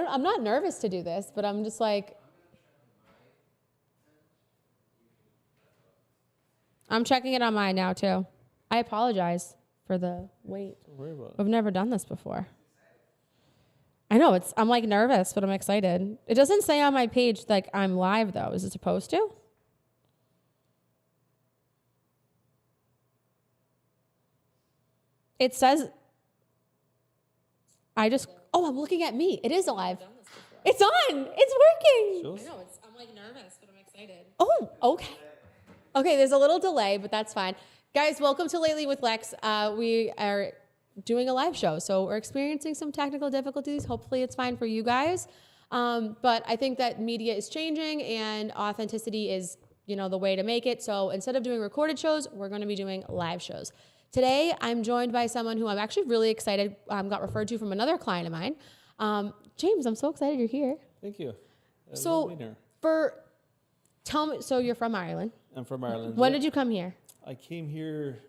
I'm not nervous to do this, but I'm just like, I'm checking it on mine now too. I apologize for the wait. Don't worry about it. I've never done this before. I know I'm like nervous, but I'm excited. It doesn't say on my page like I'm live though. Is it supposed to? It says I'm looking at me. It is alive. It's on. It's working. Shows? I know. I'm like nervous, but I'm excited. Oh, okay. Okay, there's a little delay, but that's fine. Guys, welcome to Lately with Lex. We are doing a live show, so we're experiencing some technical difficulties. Hopefully it's fine for you guys. But I think that media is changing and authenticity is, the way to make it. So instead of doing recorded shows, we're going to be doing live shows. Today, I'm joined by someone who I'm actually really excited, got referred to from another client of mine. James, I'm so excited you're here. Thank you. So tell me, so you're from Ireland. I'm from Ireland. When did you come here? I came here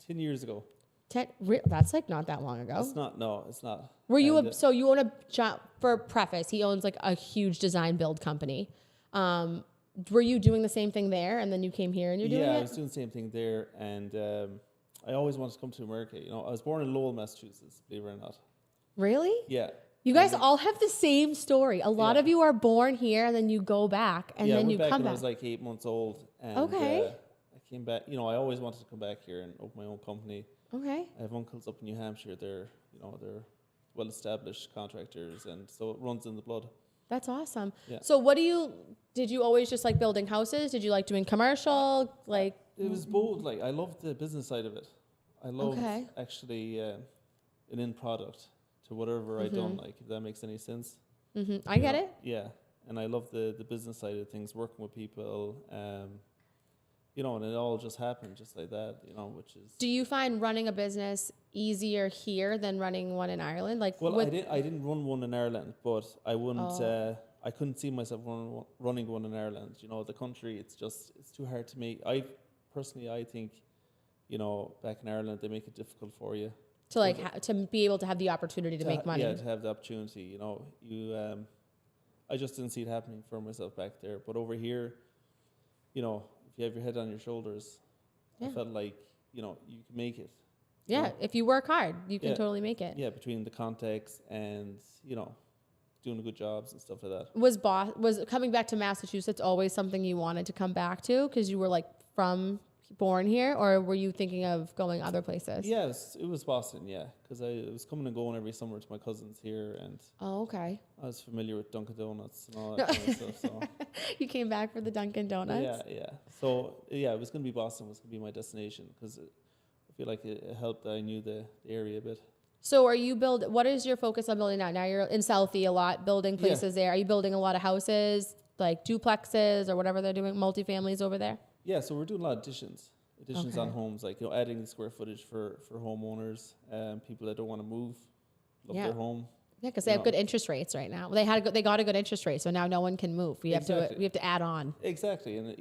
10 years ago. That's like not that long ago. It's not. Were you so you own a job? For preface, he owns like a huge design build company. Were you doing the same thing there, and then you came here and you're doing it? Yeah, I was doing the same thing there, and I always wanted to come to America. I was born in Lowell, Massachusetts. Believe it or not. Really? Yeah. You guys all have the same story. A lot of you are born here, and then you go back, and then you come back. I went back when I was like 8 months old. And, Okay. I came back. I always wanted to come back here and open my own company. Okay. I have uncles up in New Hampshire. They're well-established contractors, and so it runs in the blood. That's awesome. Yeah. So did you always just like building houses? Did you like doing commercial? Like It was both. Like, I loved the business side of it. I loved actually an end product to whatever I done. Like, if that makes any sense. I get it. Yeah, and I love the business side of things, working with people. And it all just happened just like that. Which is. Do you find running a business easier here than running one in Ireland? Like, well, I didn't run one in Ireland, but I wouldn't. I couldn't see myself running one in Ireland. The country. It's too hard to make. I think, back in Ireland, they make it difficult for you to to be able to have the opportunity to make money. Yeah, to have the opportunity. I just didn't see it happening for myself back there. But over here, if you have your head on your shoulders, I felt like you can make it. Yeah, if you work hard, you can totally make it. Yeah, between the contacts and doing good jobs and stuff like that. Was coming back to Massachusetts always something you wanted to come back to because you were like born here, or were you thinking of going other places? Yes, it was Boston. Yeah, because I was coming and going every summer to my cousins here, and okay, I was familiar with Dunkin' Donuts and all that kind of stuff. So you came back for the Dunkin' Donuts. Yeah. So it was going to be Boston. Was going to be my destination because I feel like it helped that I knew the area a bit. So what is your focus on building now? Now you're in Southie a lot, building places there. Are you building a lot of houses, like duplexes or whatever they're doing, multifamilies over there? Yeah, so we're doing a lot of additions on homes, like adding the square footage for homeowners, people that don't want to move, love their home. Yeah, because they have good interest rates right now. They got a good interest rate, so now no one can move. We have to add on. Exactly, and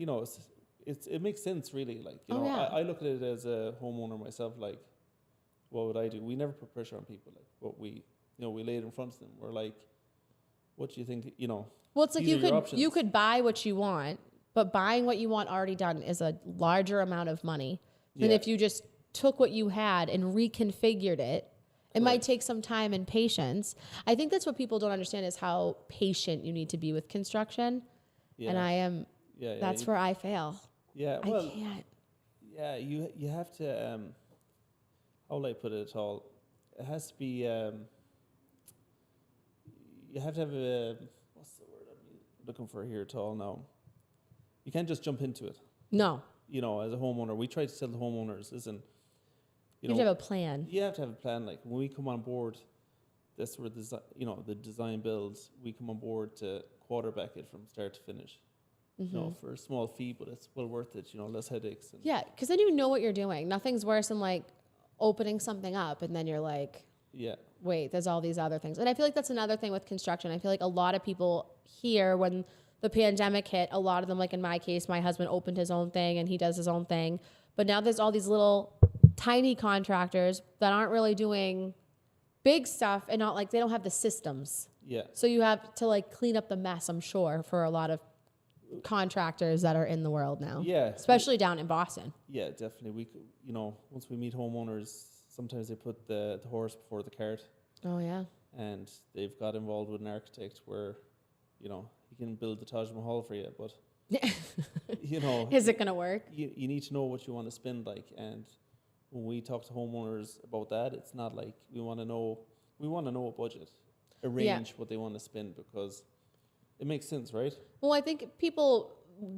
it makes sense really. Like I look at it as a homeowner myself. Like, what would I do? We never put pressure on people. Like, what we lay it in front of them. We're like, what do you think? Well, it's like you could buy what you want. But buying what you want already done is a larger amount of money than if you just took what you had and reconfigured it. It might take some time and patience. I think that's what people don't understand is how patient you need to be with construction. Yeah. And I am. Yeah. That's where I fail. Yeah. Well, I can't. Yeah. You have to. How will I put it at all? It has to be. You have to have a. What's the word I'm looking for here at all now? You can't just jump into it. No. As a homeowner, we try to tell the homeowners, listen, you have to have a plan. You have to have a plan. Like, when we come on board, that's where the design builds, we come on board to quarterback it from start to finish. For a small fee, but it's well worth it, less headaches. Yeah, because then you know what you're doing. Nothing's worse than like opening something up and then you're like, wait, there's all these other things. And I feel like that's another thing with construction. I feel like a lot of people here, when the pandemic hit, a lot of them, like in my case, my husband opened his own thing and he does his own thing. But now there's all these little tiny contractors that aren't really doing big stuff and not like they don't have the systems. Yeah. So you have to like clean up the mess, I'm sure, for a lot of contractors that are in the world now. Yeah. Especially down in Boston. Yeah, definitely. Once we meet homeowners, sometimes they put the horse before the cart, Oh yeah. and they've got involved with an architect where, he can build the Taj Mahal for you, but Is it gonna work? you need to know what you want to spend like. And when we talk to homeowners about that, it's not like we want to know a budget, a range what they want to spend, because it makes sense, right? Well, I think people,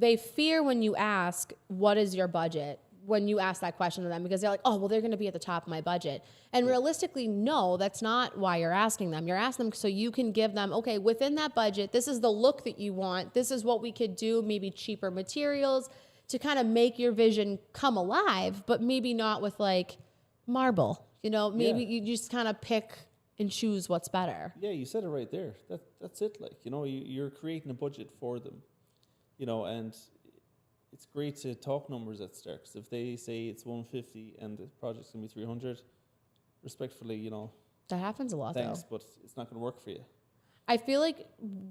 they fear when you ask, what is your budget? When you ask that question to them, because they're like, oh, well, they're going to be at the top of my budget. And realistically, no, that's not why you're asking them. You're asking them so you can give them, okay, within that budget, this is the look that you want. This is what we could do, maybe cheaper materials to kind of make your vision come alive, but maybe not with like marble. Maybe you just kind of pick and choose what's better. Yeah, you said it right there. That's it. Like, you're creating a budget for them, and it's great to talk numbers at the start. 'Cause if they say it's 150 and the project's gonna be 300, respectfully, That happens a lot, thanks, though. but it's not gonna work for you. I feel like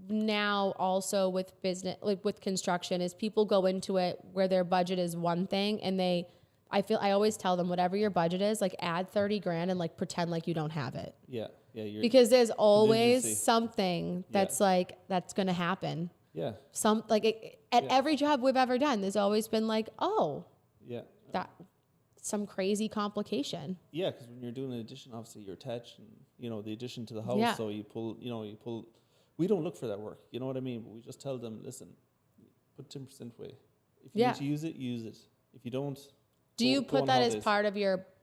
now also with business, like with construction, is people go into it where their budget is one thing, and I always tell them whatever your budget is, like add 30 grand and like pretend like you don't have it. Yeah, Because there's always contingency. something that's that's going to happen. Yeah, At every job we've ever done, there's always been like, oh, yeah, that some crazy complication. yeah. Because when you're doing an addition, obviously you're attaching, the addition to the house. Yeah. So you pull. We don't look for that work. You know what I mean? But we just tell them, listen, put 10% away. If you need to use it, use it. If you don't, do you go put on that as holidays.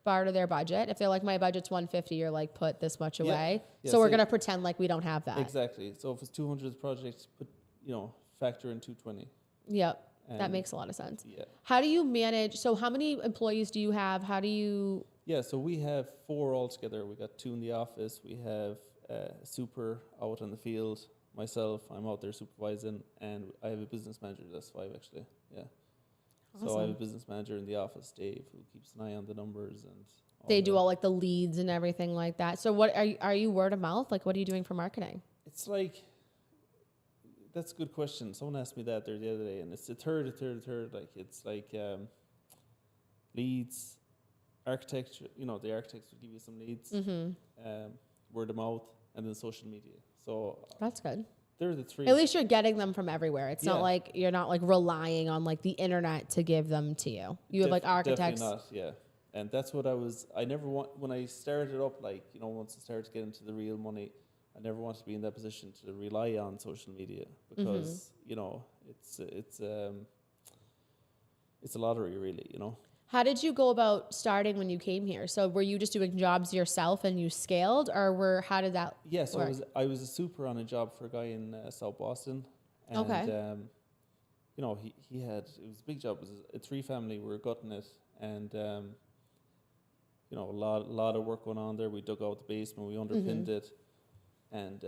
part of their budget? If they're like, my budget's 150, you're like, put this much away. Yeah, So we're so- gonna pretend like we don't have that. Exactly. So if it's 200 projects, put factor in 220. Yep. That And- makes a lot of sense. Yeah. How do you manage? So how many employees do you have? How do you? Yeah, so we have 4 altogether. We got 2 in the office. We have super out in the field. Myself, I'm out there supervising, and I have a business manager. That's 5 actually. Yeah. So I have a Awesome. business manager in the office, Dave, who keeps an eye on the numbers and. They do all like the leads and everything like that. So what are you word of mouth? Like, what are you doing for marketing? It's like. That's a good question. Someone asked me that there the other day, and it's a third. Like it's like leads, architecture. The architects will give you some leads. Word of mouth, and then social media. So That's good. they're the 3. At least you're getting them from everywhere. It's not Yeah. like you're not like relying on like the internet to give them to you. You have like architects. Definitely not, yeah. And that's what I never when I started up, once I started to get into the real money, I never wanted to be in that position to rely on social media because, it's a lottery really, How did you go about starting when you came here? So were you just doing jobs yourself and you scaled, or how did that? Yeah, so work? I was a super on a job for a guy in South Boston. And, Okay. he had, it was a big job. It was a 3-family. We were gutting it. And, a lot of work going on there. We dug out the basement. We underpinned it. And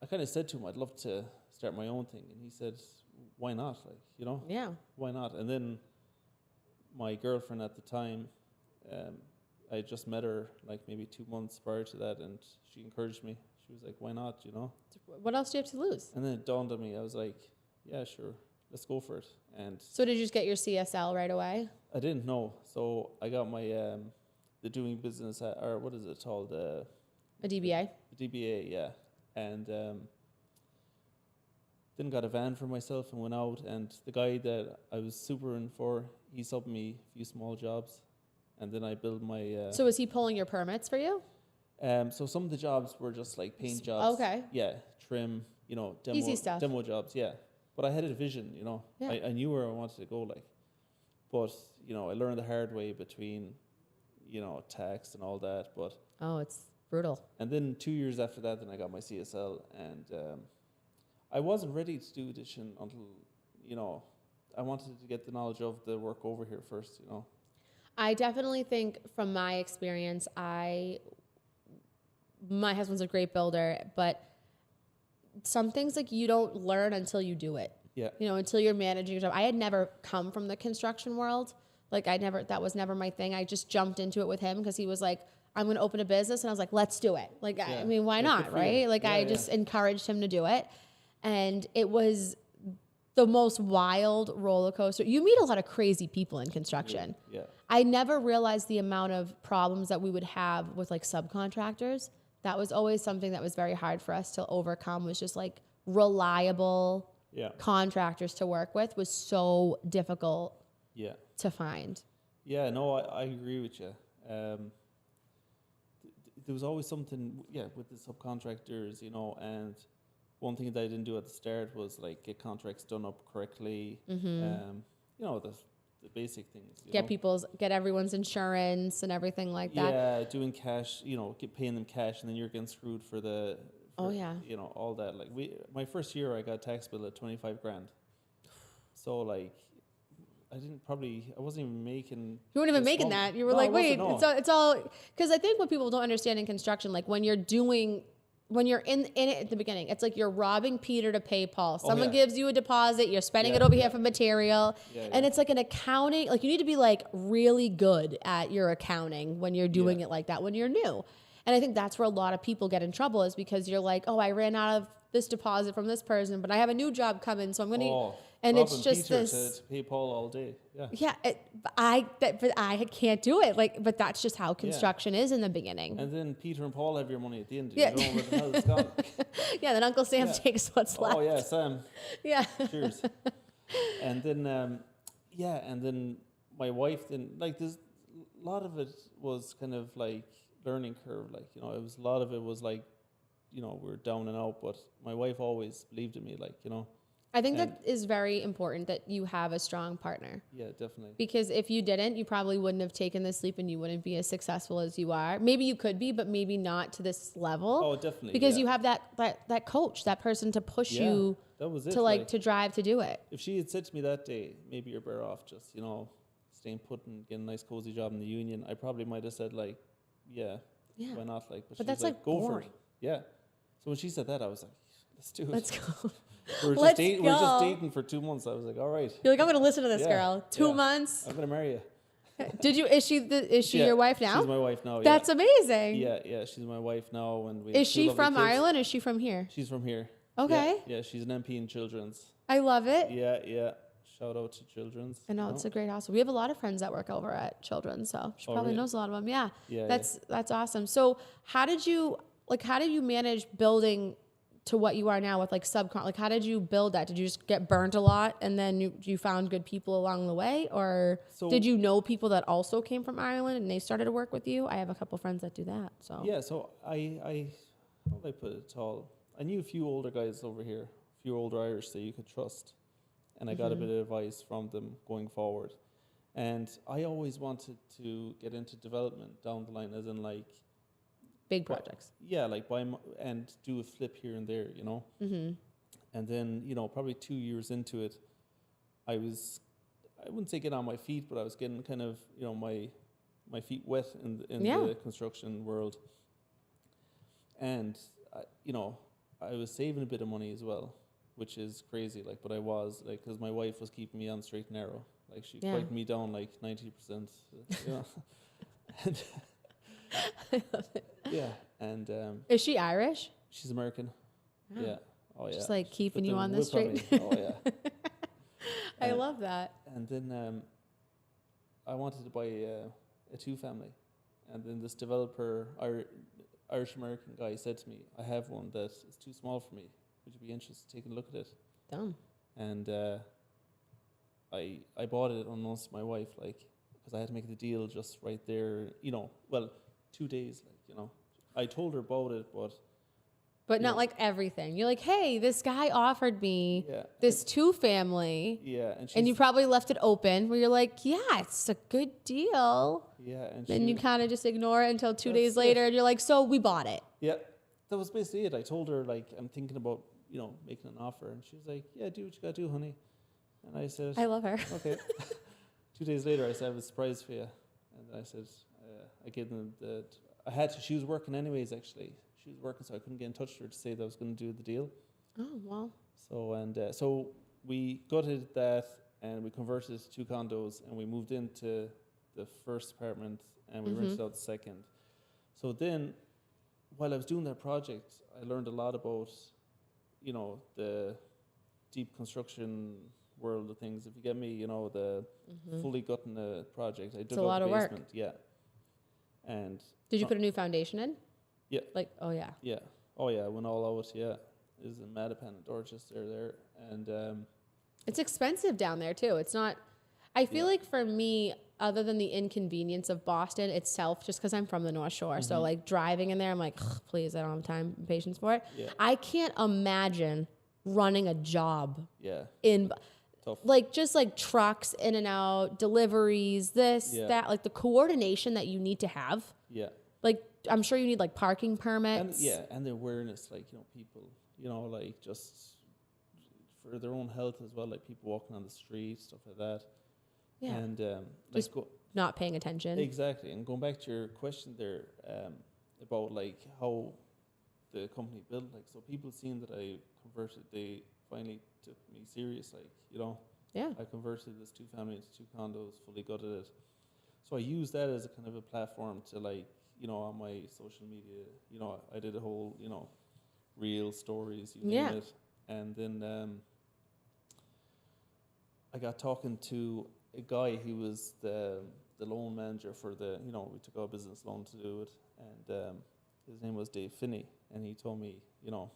I kind of said to him, I'd love to start my own thing. And he said, why not? Yeah. Why not? And then my girlfriend at the time, I just met her like maybe 2 months prior to that, and she encouraged me. She was like, why not, What else do you have to lose? And then it dawned on me. I was like, yeah, sure, let's go for it. And So did you just get your CSL right away? I didn't know. So I got my, the doing business, or what is it called? A DBA? The DBA, yeah. And then got a van for myself and went out. And the guy that I was supering for, he subbed me a few small jobs. And then I built my... So was he pulling your permits for you? So some of the jobs were just like paint jobs. Okay. Yeah, trim, demo, Easy stuff. demo jobs, yeah. But I had a vision, Yeah. I knew where I wanted to go, like. But, I learned the hard way between, tax and all that. But Oh, it's brutal. and then 2 years after that, then I got my CSL. And I wasn't ready to do addition until, I wanted to get the knowledge of the work over here first, I definitely think from my experience, my husband's a great builder, but some things like you don't learn until you do it. Yeah. Until you're managing your job. I had never come from the construction world. Like that was never my thing. I just jumped into it with him because he was like, I'm going to open a business. And I was like, let's do it. Like, I mean, why Yeah, not? good for you. Right. Like Yeah, I yeah. just encouraged him to do it. And it was the most wild roller coaster. You meet a lot of crazy people in construction. Yeah. I never realized the amount of problems that we would have with like subcontractors. That was always something that was very hard for us to overcome, was just like reliable Yeah. contractors to work with was so difficult Yeah. to find. Yeah, no, I agree with you. There was always something, with the subcontractors, and one thing that I didn't do at the start was like get contracts done up correctly. The basic things. Get everyone's insurance and everything like that. Yeah, doing cash, paying them cash, and then you're getting screwed for the. Oh, yeah. All that. Like my first year, I got a tax bill at 25 grand. So like, I wasn't even making. You weren't even this making month. that. You were No, like, I wait, wasn't, no. it's all, because I think what people don't understand in construction, like when you're in it at the beginning, it's like you're robbing Peter to pay Paul. Someone yeah. gives you a deposit, you're spending it over here for material. Yeah, And yeah. it's like an accounting, like you need to be like really good at your accounting when you're doing it like that, when you're new. And I think that's where a lot of people get in trouble, is because you're like, oh, I ran out of this deposit from this person, but I have a new job coming, so I'm going to, and it's robbing just Peter this. to pay Paul all day. Yeah. Yeah, but I can't do it. Like, but that's just how construction is in the beginning. And then Peter and Paul have your money at the end. Yeah. You don't know where the hell it's gone. Yeah, then Uncle Sam takes what's left. Oh yeah, Sam. Yeah. Cheers. And then and then my wife didn't like this. A lot of it was kind of like learning curve. Like it was a lot of it was like, we're down and out. But my wife always believed in me. Like I think that is very important, that you have a strong partner. Yeah, definitely. Because if you didn't, you probably wouldn't have taken this leap and you wouldn't be as successful as you are. Maybe you could be, but maybe not to this level. Oh, definitely. Because yeah. you have that coach, that person to push you that was it. to to drive to do it. If she had said to me that day, maybe you're better off just, staying put and getting a nice cozy job in the union, I probably might have said like, yeah, why not? Like, But she that's was like go boring. for it. Yeah. So when she said that, I was like, let's do it. Let's go. We were Let's just we're just go. dating for 2 months. I was like, all right, You're like, I'm going to listen to this Yeah, girl. 2 yeah. months. I'm gonna marry you. Is she Yeah, your wife now? She's my wife now. That's amazing. yeah. She's my wife now, and we. Is two she lovely from kids. Ireland or is she from here? She's from here. Okay. Yeah, she's an MP in Children's. I love it. Yeah. Shout out to Children's. I know, it's a great house. We have a lot of friends that work over at Children's, so she probably really? knows a lot of them. Yeah. Yeah, That's awesome. So how did you manage building to what you are now with like subcon? Like how did you build that? Did you just get burnt a lot and then you found good people along the way? Or did you know people that also came from Ireland and they started to work with you? I have a couple friends that do that. So Yeah, so I how do I put it all? I knew a few older guys over here, a few older Irish that you could trust. And I got a bit of advice from them going forward. And I always wanted to get into development down the line, as in like big projects. yeah, like buy and do a flip here and there, Mm-hmm. And then, probably 2 years into it, I wouldn't say get on my feet, but I was getting kind of, my feet wet in the construction world. And, I was saving a bit of money as well, which is crazy. Like, but I was like, because my wife was keeping me on straight and narrow. Like she quieted me down like 90%. And I love it. yeah, and Is she Irish? she's American. Oh. Yeah. Oh yeah. Just like keeping Put you the on the whip straight. me. Oh yeah. I love that. And then I wanted to buy a 2-family, and then this developer, Irish American guy, said to me, "I have one that is too small for me. Would you be interested in taking a look at it?" Dumb. And I bought it unbeknownst to my wife, like, because I had to make the deal just right there. 2 days, like, I told her about it, but not like everything. You're like, hey, this guy offered me yeah, this 2-family. yeah, And you probably left it open where you're like, yeah, it's a good deal. yeah, and Then you kind of just ignore it until 2 days That's later it. and you're like, so we bought it. yeah, that was basically it. I told her, like, I'm thinking about, making an offer, and she was like, yeah, do what you gotta do, honey. And I said, I love her. okay. 2 days later, I said, I have a surprise for you. And I said, I gave them she was working anyways, actually. She was working, so I couldn't get in touch with her to say that I was going to do the deal. Oh, well. So, so we gutted that and we converted it to 2 condos, and we moved into the first apartment, and we rented out the second. So then, while I was doing that project, I learned a lot about, you know, the deep construction world of things. If you get me, you know, the fully gutting a project. I dug a out lot the of work. basement, yeah. And Did you put a new foundation in? Yeah. Like, oh yeah. yeah, oh yeah, went all out, yeah. Is in Mattapan and Dorchester there, and It's expensive down there too. It's not. I feel like for me, other than the inconvenience of Boston itself, just because I'm from the North Shore, so like driving in there, I'm like, "Ugh, please, I don't have time and patience for it. Yeah. I can't imagine running a job yeah, in, tough. like, just like trucks in and out, deliveries, this, Yeah. that, like the coordination that you need to have. Yeah. Like, I'm sure you need like parking And permits. yeah, and the awareness, like, you know, people, you know, like just for their own health as well, like people walking on the street, stuff like that. Yeah. And Just not paying attention. exactly. And going back to your question there, about like how the company built, like, so people seeing that I converted, they finally took me serious, like, you know. Yeah. I converted this 2-family into 2 condos, fully gutted it. So I used that as a kind of a platform to, like, you know, on my social media, you know, I did a whole, you know, real stories, you name it. And then I got talking to a guy who was the loan manager for the, you know, we took out a business loan to do it. And his name was Dave Finney. And he told me, you know,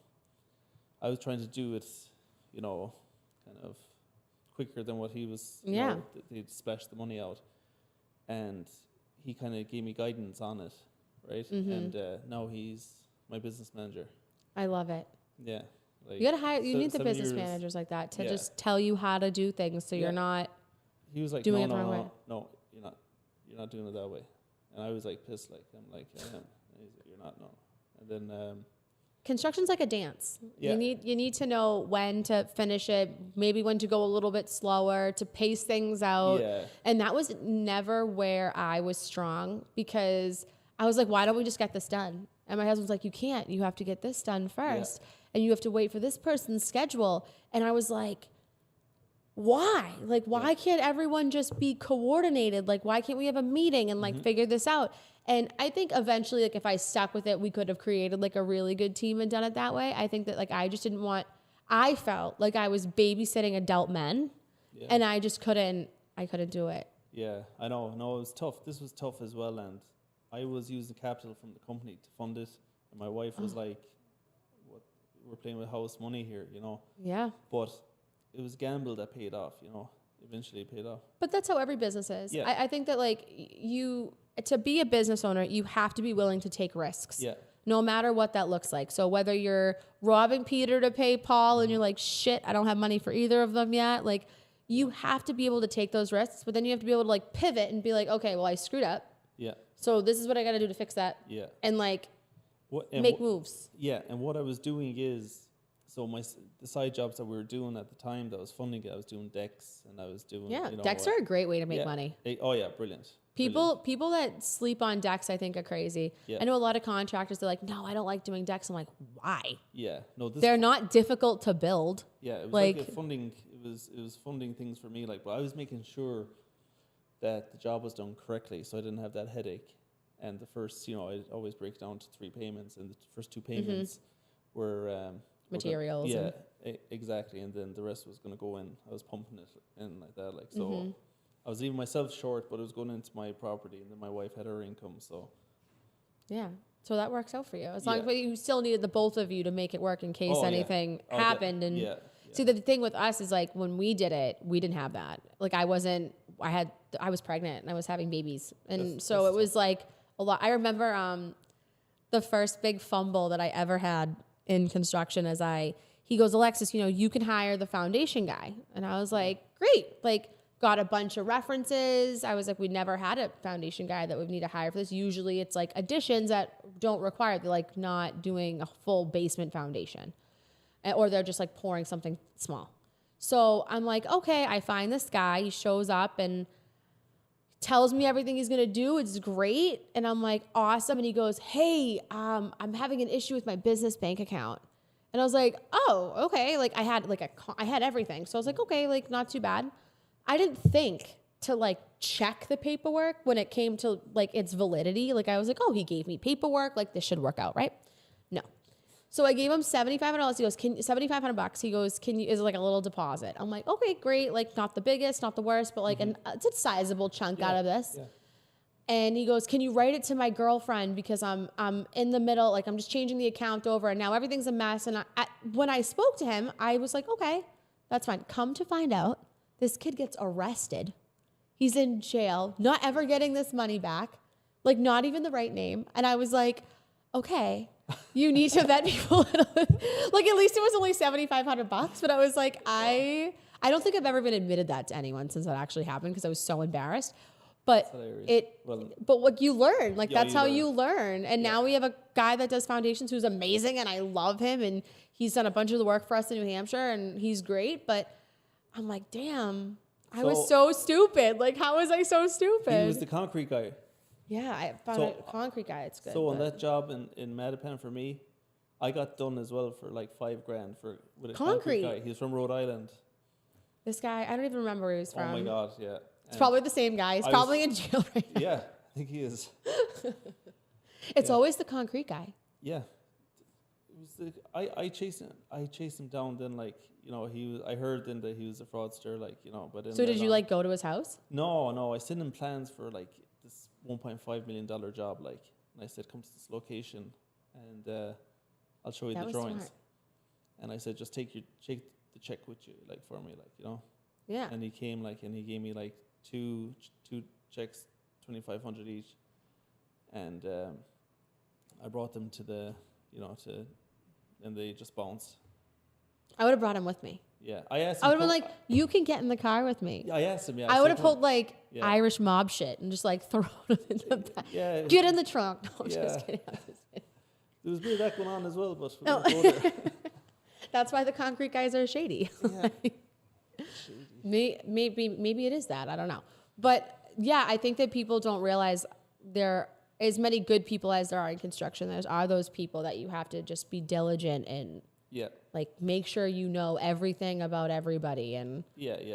I was trying to do it, you know, kind of quicker than what he was, you know, they'd splash the money out. And he kind of gave me guidance on it, right? And now he's my business manager. I love it. Yeah. Like, You gotta hire. You need the 7 business years. managers like that to Yeah. just tell you how to do things, so Yeah. you're not. He was like, doing no, it the no, wrong no, way. no, you're not doing it that way. And I was like pissed, like, I'm like, I am. And he's like, you're not, no. And then, Construction's like a dance. Yeah. You need to know when to finish it, maybe when to go a little bit slower, to pace things out. yeah, And that was never where I was strong, because I was like, why don't we just get this done? And my husband's like, you can't. You have to get this done first. And you have to wait for this person's schedule. And I was like, why? Like, why can't everyone just be coordinated? Like, why can't we have a meeting and like figure this out? And I think eventually, like, if I stuck with it, we could have created like a really good team and done it that way. I think that, like, I felt like I was babysitting adult men, and I just couldn't do it. yeah, I know. No, it was tough. This was tough as well. And I was using capital from the company to fund it. And my wife was like, what, we're playing with house money here, you know? Yeah. But it was a gamble that paid off, you know? Eventually it paid off. But that's how every business is. Yeah. I think that, like, to be a business owner, you have to be willing to take risks. Yeah. No matter what that looks like. So whether you're robbing Peter to pay Paul and you're like, shit, I don't have money for either of them yet. Like, you have to be able to take those risks, but then you have to be able to like pivot and be like, okay, well, I screwed up. Yeah. So this is what I got to do to fix that. Yeah. And like And make moves. Yeah, and what I was doing is, so the side jobs that we were doing at the time that was funding it, I was doing decks, and I was doing, Yeah. you know, Decks are a great way to make yeah. money. Oh yeah, brilliant. People that sleep on decks, I think, are crazy. Yeah. I know a lot of contractors, they're like, no, I don't like doing decks. I'm like, why? Yeah, no, They're not difficult to build. Yeah, it was like a funding. It was funding things for me. Like, but I was making sure that the job was done correctly, so I didn't have that headache. And the first, you know, I'd always break down to 3 payments, and the first 2 payments were materials. Yeah, exactly. And then the rest was going to go in. I was pumping it in like that. Like, so I was leaving myself short, but it was going into my property, and then my wife had her income. So Yeah. So that works out for you. As long Yeah. as you still needed the both of you to make it work in case anything happened. And see, the thing with us is like when we did it, we didn't have that. Like I was pregnant and I was having babies. And That's it was like a lot. I remember the first big fumble that I ever had in construction is he goes, Alexis, you can hire the foundation guy. And I was like, great. Like, got a bunch of references. I was like, we never had a foundation guy that would need to hire for this. Usually it's like additions that don't require, they're like not doing a full basement foundation. Or they're just like pouring something small. So I'm like, okay, I find this guy. He shows up and tells me everything he's gonna do. It's great. And I'm like, awesome. And he goes, hey, I'm having an issue with my business bank account. And I was like, oh, okay. Like I had everything. So I was like, okay, like not too bad. I didn't think to like check the paperwork when it came to like its validity. Like I was like, oh, he gave me paperwork. Like this should work out, right? No. So I gave him $7,500. He goes, $7,500. He goes, is it like a little deposit? I'm like, okay, great. Like not the biggest, not the worst, but like it's a sizable chunk out of this. Yeah. And he goes, can you write it to my girlfriend because I'm in the middle, like I'm just changing the account over and now everything's a mess. And when I spoke to him, I was like, okay, that's fine. Come to find out, this kid gets arrested. He's in jail, not ever getting this money back, like not even the right name. And I was like, okay, you need to vet people. Like at least it was only $7,500, but I was like, I don't think I've ever been admitted that to anyone since that actually happened because I was so embarrassed. But but what you learn, like that's how you learn. And now we have a guy that does foundations who's amazing, and I love him, and he's done a bunch of the work for us in New Hampshire, and he's great. But I'm like, damn, I was so stupid. Like, how was I so stupid? He was the concrete guy. Yeah, I found a concrete guy. It's good. So on that job in Mattapan for me, I got done as well for like $5,000 with a concrete guy. He's from Rhode Island. This guy, I don't even remember where he was from. Oh my God, yeah. It's probably the same guy. He's probably in jail right now. Yeah, I think he is. It's always the concrete guy. Yeah. It was I chased him down then, like, you know, I heard then that he was a fraudster, like, you know, but so did you like go to his house? No, I sent him plans for like this $1.5 million job, like, and I said, come to this location and I'll show you the drawings. Smart. And I said, just take the check with you, like, for me, like, you know. Yeah. And he came, like, and he gave me like two checks, $2,500 each, and I brought them to the, you know, and they just bounced. I would have brought him with me. Yeah, I asked him. I would have been like, you can get in the car with me. Yeah, I asked him. Yeah, I would have pulled like Irish mob shit and just like thrown him in the back. Yeah, get in the trunk. No, I'm just kidding. There was a bit of that going on as well, but we won't go there. That's why the concrete guys are shady. Yeah. Maybe it is that. I don't know. But yeah, I think that people don't realize there are as many good people as there are in construction. There are those people that you have to just be diligent and like make sure you know everything about everybody and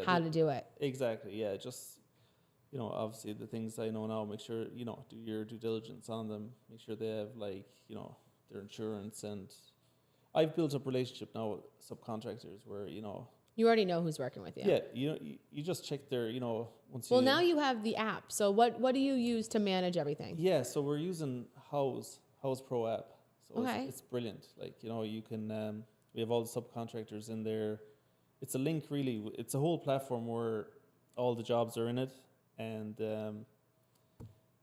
how to do it. Exactly. Yeah. Just, you know, obviously the things I know now, make sure, you know, do your due diligence on them. Make sure they have, like, you know, their insurance. And I've built up relationship now with subcontractors where, you know, you already know who's working with you. Yeah, you just check their, you know, once. Well, now you have the app. So what do you use to manage everything? Yeah, so we're using House Pro app. So it's brilliant. Like, you know, you can we have all the subcontractors in there. It's a link, really. It's a whole platform where all the jobs are in it, and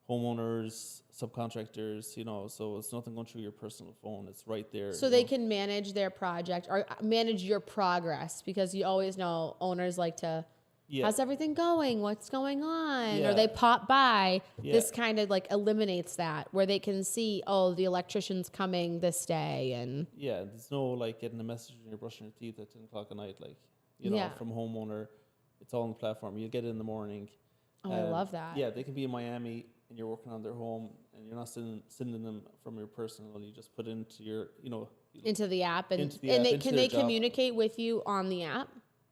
homeowners, subcontractors, you know, so it's nothing going through your personal phone. It's right there. So they can manage their project or manage your progress, because you always know owners like to, how's everything going? What's going on? Or they pop by. This kind of like eliminates that, where they can see, oh, the electrician's coming this day. And there's no like getting a message when you're brushing your teeth at 10 o'clock at night, like, you know, from a homeowner. It's all on the platform. You'll get it in the morning. Oh, I love that. Yeah, they can be in Miami and you're working on their home, and you're not sending them from your personal. You just put into your, you know, into the app, and they communicate with you on the app.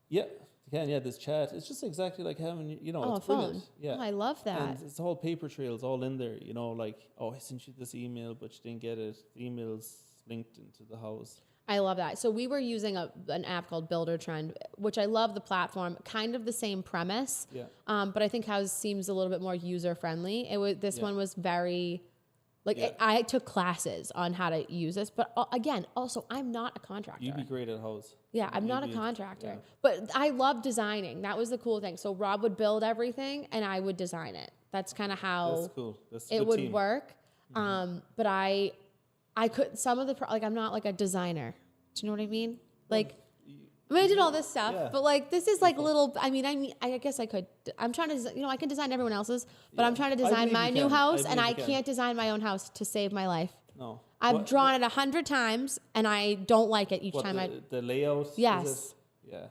Yeah, they can. Yeah, this chat. It's just exactly like having, you know, it's phone. Brilliant. Yeah, I love that. And it's all paper trails all in there. You know, like, oh, I sent you this email, but you didn't get it. The email's linked into the house. I love that. So we were using an app called Buildertrend, which I love the platform, kind of the same premise. Yeah. But I think House seems a little bit more user friendly. This one was very, like, I took classes on how to use this. But again, also, I'm not a contractor. You'd be great at House. Yeah, I'm not a contractor. But I love designing. That was the cool thing. So Rob would build everything and I would design it. That's kind of how That's cool. That's it would work. But I could, some of the, like, I'm not like a designer. Do you know what I mean? Like, I mean, I did all this stuff, but like, this is like little, I guess I could, I'm trying to, you know, I can design everyone else's, but I'm trying to design my new house, and I can't design my own house to save my life. No. I've drawn it 100 times and I don't like it each time. The layout? Yes. Yeah.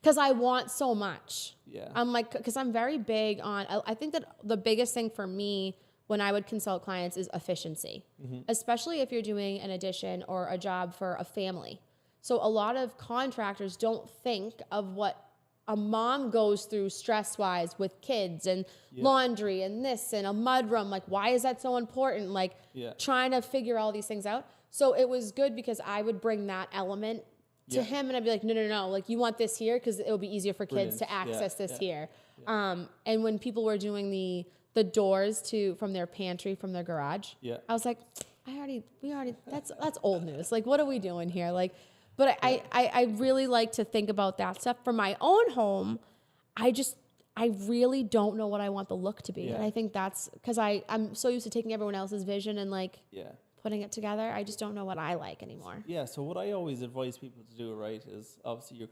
Because I want so much. Yeah. I'm like, because I'm very big on, I think that the biggest thing for me when I would consult clients is efficiency, especially if you're doing an addition or a job for a family. So a lot of contractors don't think of what a mom goes through stress wise with kids and laundry and this and a mudroom. Like, why is that so important? Like trying to figure all these things out. So it was good because I would bring that element to him and I'd be like, no. Like, you want this here because it'll be easier for kids to access this here. And when people were doing the doors from their pantry, from their garage, I was like, we already, that's old news. Like, what are we doing here? Like, but I really like to think about that stuff. For my own home, I really don't know what I want the look to be. And I think that's because I'm so used to taking everyone else's vision and like putting it together. I just don't know what I like anymore. Yeah, so what I always advise people to do, right, is obviously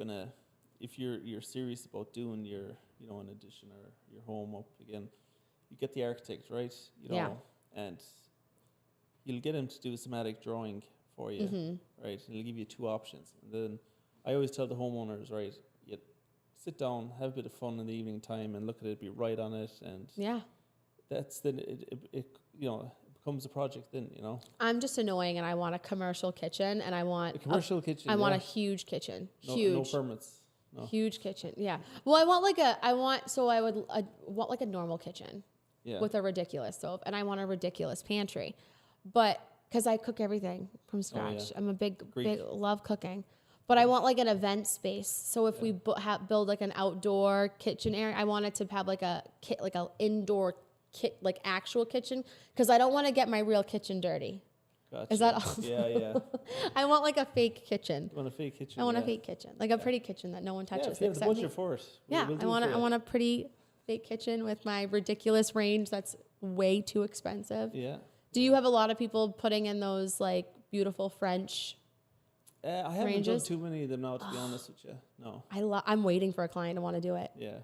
if you're serious about doing your, an addition or your home up again, you get the architect, right? And you'll get him to do a schematic drawing for you, right? And he'll give you 2 options. And then I always tell the homeowners, right, you sit down, have a bit of fun in the evening time and look at it, be right on it. And that's then it becomes a project then, I'm just annoying and I want a commercial kitchen and I want a commercial kitchen. I want a huge kitchen. No permits. No. Huge kitchen. Yeah. Well, I want I want like a normal kitchen with a ridiculous stove and I want a ridiculous pantry. But because I cook everything from scratch. I'm a big love cooking. But I want like an event space. So if we build like an outdoor kitchen area, I want it to have like a indoor like actual kitchen because I don't want to get my real kitchen dirty. Gotcha. Is that all? Yeah. I want like a fake kitchen. You want a fake kitchen? I want a fake kitchen, like a pretty kitchen that no one touches. Yeah, if you have the budget for it. I want a pretty fake kitchen with my ridiculous range that's way too expensive. Yeah. Do you have a lot of people putting in those like beautiful French? I haven't done too many of them now, to be honest with you. No. I'm waiting for a client to want to do it. Yeah.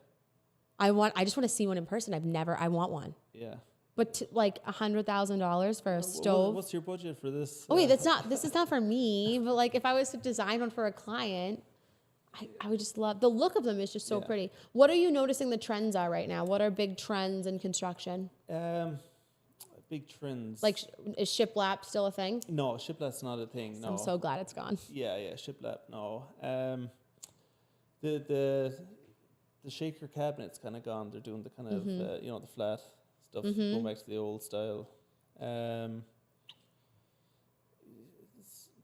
I just want to see one in person. I want one. Yeah. But like $100,000 for a stove. What's your budget for this? Oh wait, this is not for me. But like, if I was to design one for a client, I would just love the look of them. Is just so pretty. What are you noticing the trends are right now? What are big trends in construction? Big trends. Like, is shiplap still a thing? No, shiplap's not a thing. No. I'm so glad it's gone. Yeah, shiplap. No. The shaker cabinet's kind of gone. They're doing the kind of the flat stuff, going back to the old style.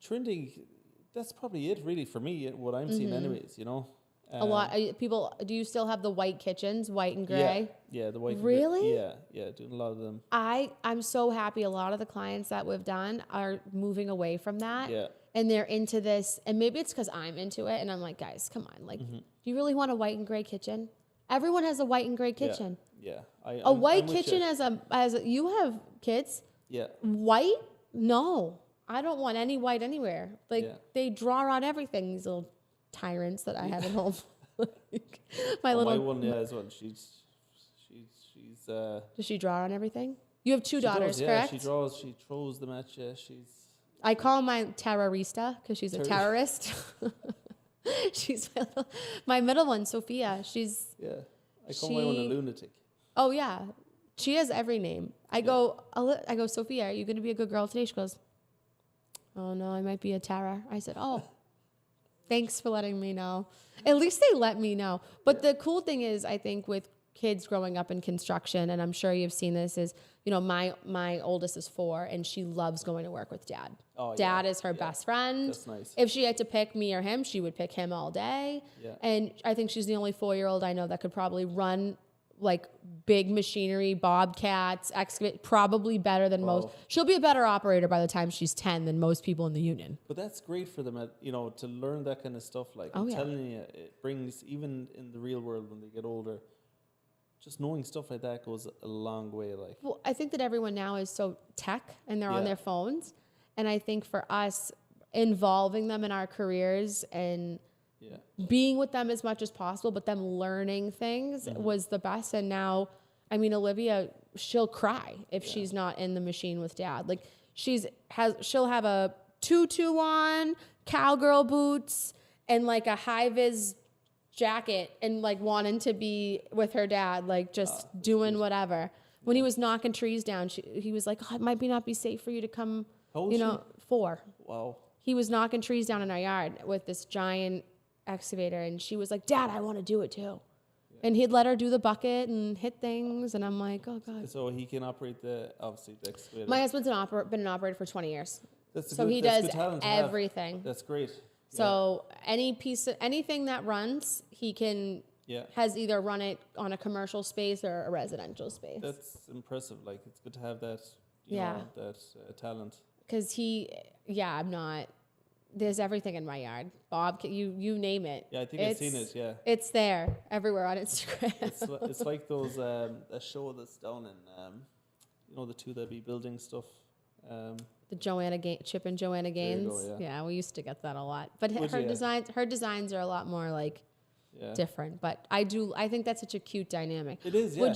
Trending. That's probably it, really, for me. What I'm seeing, anyways. A lot of people. Do you still have the white kitchens, white and gray? Yeah, the white. Really? And gray. Yeah, doing a lot of them. I'm so happy. A lot of the clients that we've done are moving away from that. Yeah. And they're into this, and maybe it's because I'm into it, and I'm like, guys, come on, like, do you really want a white and gray kitchen? Everyone has a white and gray kitchen. Yeah. A white kitchen as you have kids. Yeah. White? No, I don't want any white anywhere. Like they draw on everything. These little tyrants that I have at home. My one, as well. She's. Does she draw on everything? You have 2 daughters, correct? Yeah, she draws. She throws them at you. I call mine terrorista because she's a terrorist. She's my middle one, Sophia. She's I call my one a lunatic. Oh yeah, she has every name. I go, Sophia, are you going to be a good girl today? She goes, oh no, I might be a terror. I said, oh. Thanks for letting me know. At least they let me know. But the cool thing is, I think, with kids growing up in construction, and I'm sure you've seen this, is, my oldest is 4, and she loves going to work with dad. Oh, dad is her best friend. That's nice. If she had to pick me or him, she would pick him all day. Yeah. And I think she's the only 4-year-old I know that could probably run like big machinery, bobcats, excavate, probably better than most. She'll be a better operator by the time she's 10 than most people in the union. But that's great for them, to learn that kind of stuff. Like I'm telling you, it brings, even in the real world when they get older, just knowing stuff like that goes a long way. Like, well, I think that everyone now is so tech and they're on their phones. And I think for us, involving them in our careers and being with them as much as possible, but them learning things was the best. And now, I mean, Olivia, she'll cry if she's not in the machine with dad. Like she'll have a tutu on, cowgirl boots, and like a high-vis jacket, and like wanting to be with her dad, like just doing whatever. When he was knocking trees down, he was like, oh, it might not be safe for you to come, 4. Wow. He He was knocking trees down in our yard with this giant excavator, and she was like, "Dad, I want to do it too." And he'd let her do the bucket and hit things, and I'm like, "Oh God." So he can operate the excavator. My husband's been an operator for 20 years, That's a so good, he that's does good talent to have. everything. That's great. So anything that runs, he can Yeah. has either run it on a commercial space or a residential space. That's impressive. Like, it's good to have that, Yeah. that talent. Because I'm not. There's everything in my yard, Bob. You name it. Yeah, I think I've seen it. Yeah. It's there everywhere on Instagram. It's like those that show that's down in the two that be building stuff. The Chip and Joanna There you Gaines. go, yeah. We used to get that a lot. But Would her you? designs are a lot more like Yeah. different. But I think that's such a cute dynamic. It is. Yeah.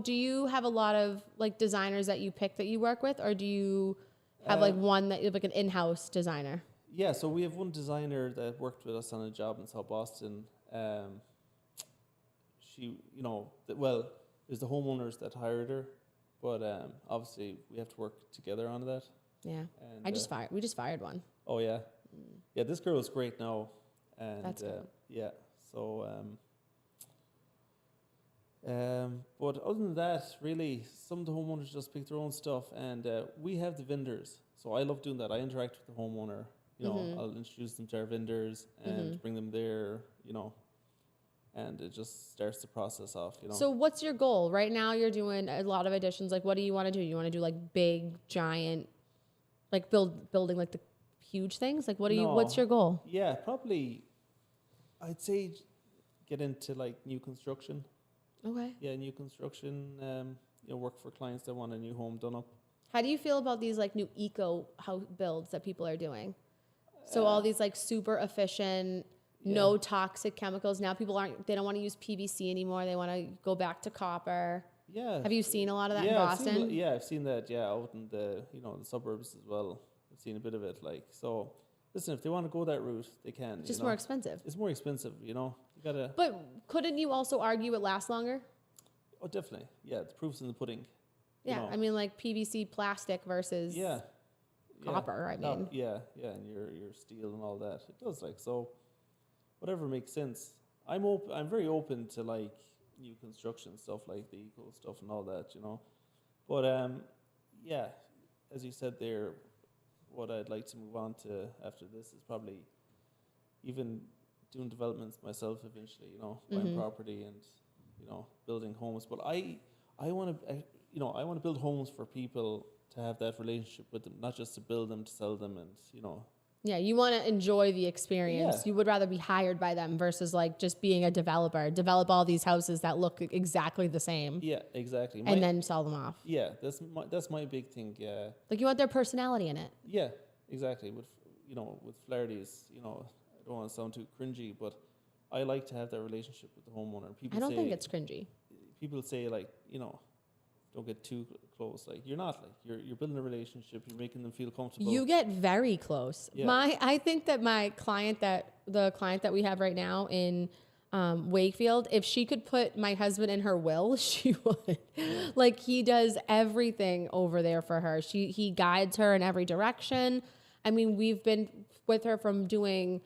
Do you have a lot of like designers that you pick that you work with, or do you have like one that like an in-house designer? Yeah, so we have one designer that worked with us on a job in South Boston. She, there's the homeowners that hired her, but obviously we have to work together on that. Yeah. And We just fired one. Oh yeah, yeah. This girl is great now, and That's good. yeah. So, but other than that, really, some of the homeowners just pick their own stuff, and we have the vendors. So I love doing that. I interact with the homeowner. I'll introduce them to our vendors and bring them there. And it just starts the process off. So what's your goal? Right now you're doing a lot of additions. Like, what do you want to do? You want to do like big, giant, like building like the huge things? Like, what's your goal? Yeah, probably, I'd say get into like new construction. Okay. Yeah, new construction, work for clients that want a new home done up. How do you feel about these like new eco house builds that people are doing? So all these like super efficient, no toxic chemicals. Now people they don't want to use PVC anymore. They want to go back to copper. Yeah. Have you seen a lot of that in Boston? I've seen that. Yeah, out in the the suburbs as well. I've seen a bit of it. Like, so, listen, if they want to go that route, they can. Just more expensive. It's more expensive. You gotta. But couldn't you also argue it lasts longer? Oh, definitely. Yeah, the proof's in the pudding. Yeah, I mean, like PVC plastic versus copper. I mean, and your steel and all that. It does, like, so. Whatever makes sense. I'm very open to like new construction stuff, like the eco stuff and all that. But as you said there, what I'd like to move on to after this is probably even doing developments myself eventually. Buying property and building homes. But I want to build homes for people to have that relationship with them, not just to build them, to sell them, and Yeah, you want to enjoy the experience. Yeah. You would rather be hired by them versus like just being a developer. Develop all these houses that look exactly the same. Yeah, exactly. And then sell them off. Yeah, that's my big thing. Yeah. Like you want their personality in it. Yeah, exactly. With Flaherty's, I don't want to sound too cringy, but I like to have that relationship with the homeowner. I don't think it's cringy. People say like, don't get too close. Like, you're not, like, you're building a relationship. You're making them feel comfortable. You get very close. Yeah. I think that the client that we have right now in Wakefield, if she could put my husband in her will, she would. Yeah. Like, he does everything over there for her. He guides her in every direction. I mean, we've been with her from building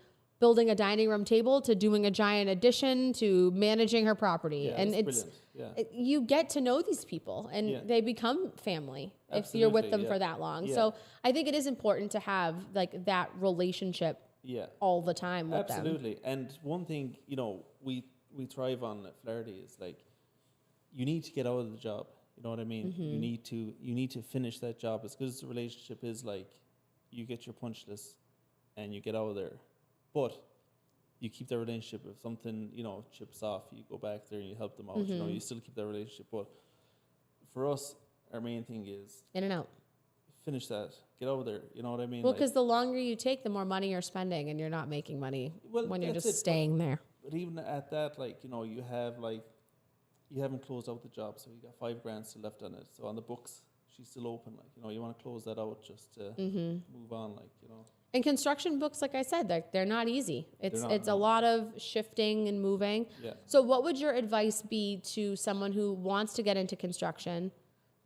a dining room table to doing a giant addition to managing her property. Yeah, and it's brilliant. Yeah. You get to know these people and they become family if you're with them for that long. Yeah. So I think it is important to have like that relationship all the time with them. Absolutely. And one thing, we thrive on at Flaherty is like, you need to get out of the job. You know what I mean? Mm-hmm. You need to finish that job. As good as the relationship is, like, you get your punch list and you get out of there. But you keep that relationship. If something, chips off, you go back there and you help them out. Mm-hmm. You still keep that relationship. But for us, our main thing is in and out. Finish that. Get over there. You know what I mean? Well, because the longer you take, the more money you're spending, and you're not making money when you're just staying there. But even at that, like, you have like, you haven't closed out the job, so you got $5,000 still left on it. So on the books, she's still open. Like, you want to close that out just to move on. Like, And construction books, like I said, they're not easy. It's a lot of shifting and moving. Yeah. So what would your advice be to someone who wants to get into construction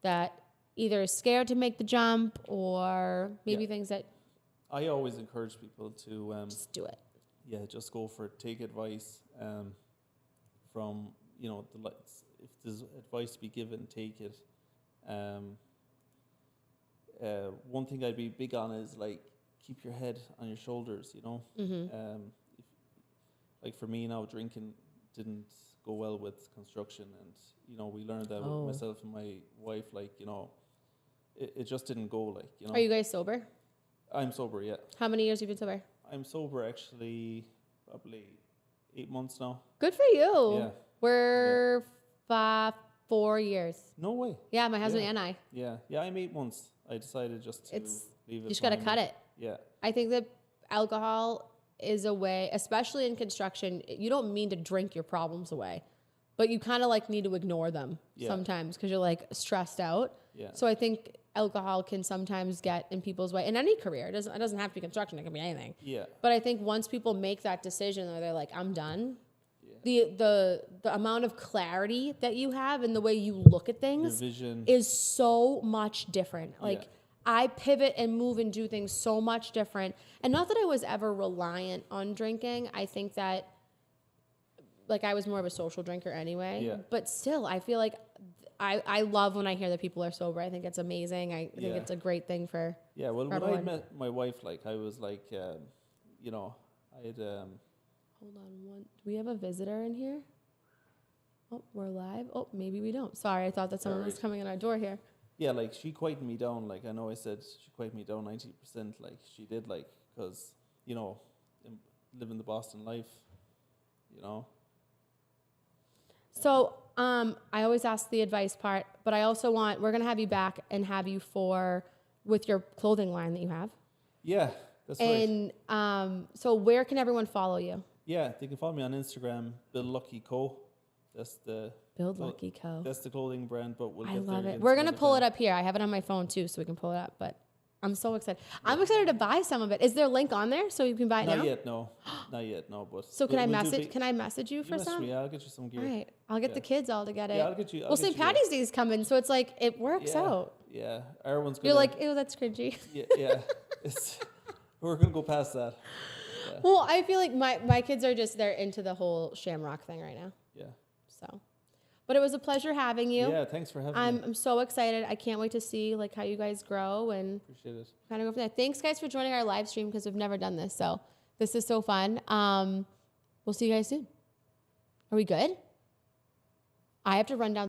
that either is scared to make the jump or maybe things that... I always encourage people to... just do it. yeah, just go for it. Take advice from, you know, if there's advice to be given, take it. One thing I'd be big on is like keep your head on your shoulders, you know. If, like for me now, drinking didn't go well with construction, and you know we learned that with myself and my wife. Like, you know, it just didn't go. Like, you know. Are you guys sober? I'm sober, yeah. How many years have you been sober? I'm sober actually probably 8 months now. Good for you. Yeah. We're 4 years. No way. Yeah, my husband and I. Yeah, I'm 8 months. I decided just to leave it. You just got to cut it. Yeah. I think that alcohol is a way, especially in construction, you don't mean to drink your problems away, but you kind of like need to ignore them sometimes because you're like stressed out. Yeah. So I think alcohol can sometimes get in people's way in any career. It doesn't have to be construction. It can be anything. Yeah. But I think once people make that decision or they're like, I'm done, the amount of clarity that you have and the way you look at things is so much different. Like I pivot and move and do things so much different. And not that I was ever reliant on drinking. I think that like I was more of a social drinker anyway. Yeah. But still, I feel like I love when I hear that people are sober. I think it's amazing. I think it's a great thing for well, for when I met my wife, like I was like, you know, I had Hold on do we have a visitor in here? Oh, we're live. Oh, maybe we don't. Sorry, I thought that someone was coming in our door here. yeah, like she quieted me down. Like I know I said she quieted me down 90%. Like she did, like because you know, living the Boston life, you know. So I always ask the advice part, but I also we're gonna have you back and have you with your clothing line that you have. Yeah, that's right. And so where can everyone follow you? Yeah, they can follow me on Instagram, Build Lucky Co. That's the Build Lucky Co. That's the clothing brand, but I love it. We're gonna pull it up here. I have it on my phone too, so we can pull it up. But I'm so excited. I'm excited to buy some of it. Is there a link on there so you can buy it now? Not yet, no. Not yet, no. But so can I message? Can I message you for some? Yeah, I'll get you some gear. All right, I'll get the kids all to get it. Yeah, I'll get you. Well, St. Patty's Day is coming, so it's like it works out. Yeah, everyone's gonna. You're like, ew, that's cringy. Yeah. We're gonna go past that. Yeah. Well, I feel like my kids are they're into the whole Shamrock thing right now. Yeah. So, but it was a pleasure having you. Yeah, thanks for having me. I'm so excited. I can't wait to see like how you guys grow and appreciate it. Kind of go from there. Thanks guys for joining our live stream because we've never done this, so this is so fun. We'll see you guys soon. Are we good? I have to run down.